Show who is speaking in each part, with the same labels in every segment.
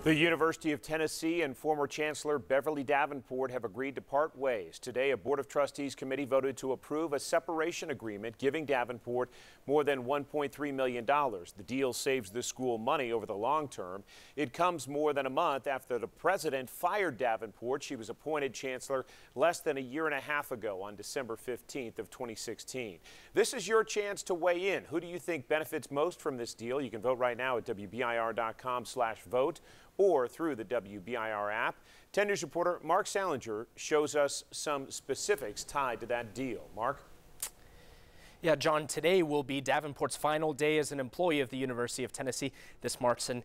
Speaker 1: The University of Tennessee and former Chancellor Beverly Davenport have agreed to part ways. Today, a Board of Trustees committee voted to approve a separation agreement giving Davenport more than $1.3 million. The deal saves the school money over the long term. It comes more than a month after the president fired Davenport. She was appointed chancellor less than a year and a half ago on December 15th of 2016. This is your chance to weigh in. Who do you think benefits most from this deal? You can vote right now at WBIR.com/vote. or through the WBIR app. 10 News reporter Mark Salinger shows us some specifics tied to that deal. Mark?
Speaker 2: Yeah, John, today will be Davenport's final day as an employee of the University of Tennessee. This marks an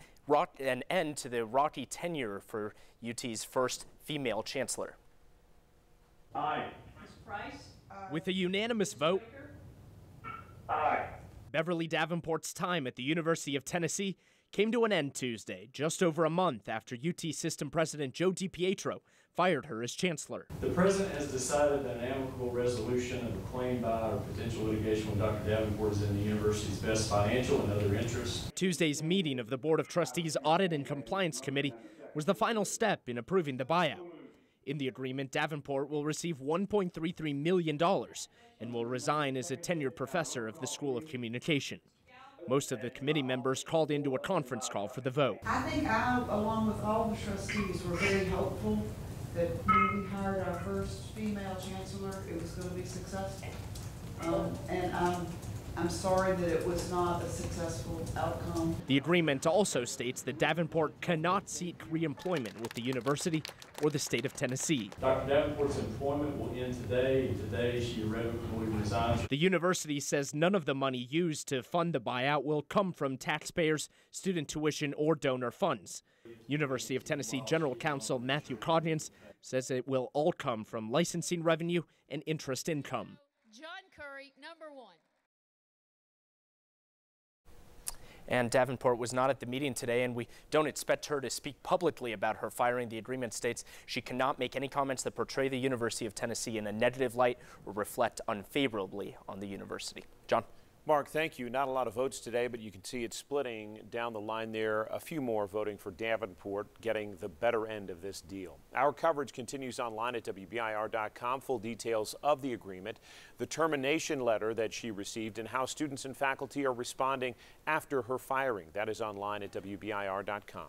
Speaker 2: end to the rocky tenure for UT's first female chancellor.
Speaker 3: Aye.
Speaker 4: Ms. Price?
Speaker 5: With a unanimous vote,
Speaker 3: Aye.
Speaker 5: Beverly Davenport's time at the University of Tennessee came to an end Tuesday, just over a month after UT System President Joe DiPietro fired her as chancellor.
Speaker 3: The president has decided that an amicable resolution of a claim by or potential litigation with Dr. Davenport is in the university's best financial and other interests.
Speaker 5: Tuesday's meeting of the Board of Trustees Audit and Compliance Committee was the final step in approving the buyout. In the agreement, Davenport will receive $1.33 million and will resign as a tenured professor of the School of Communication. Most of the committee members called into a conference call for the vote.
Speaker 6: I think I, along with all the trustees, were very hopeful that when we hired our first female chancellor, it was going to be successful. I'm sorry that it was not a successful outcome.
Speaker 5: The agreement also states that Davenport cannot seek re-employment with the university or the state of Tennessee.
Speaker 3: Dr. Davenport's employment will end today. Today she irrevocably resigns.
Speaker 5: The university says none of the money used to fund the buyout will come from taxpayers, student tuition, or donor funds. University of Tennessee General Counsel Matthew Cognians says it will all come from licensing revenue and interest income.
Speaker 4: John Curry, number 1.
Speaker 2: And Davenport was not at the meeting today, and we don't expect her to speak publicly about her firing. The agreement states she cannot make any comments that portray the University of Tennessee in a negative light or reflect unfavorably on the university. John?
Speaker 1: Mark, thank you. Not a lot of votes today, but you can see it splitting down the line there. A few more voting for Davenport, getting the better end of this deal. Our coverage continues online at WBIR.com. Full details of the agreement, the termination letter that she received, and how students and faculty are responding after her firing. That is online at WBIR.com.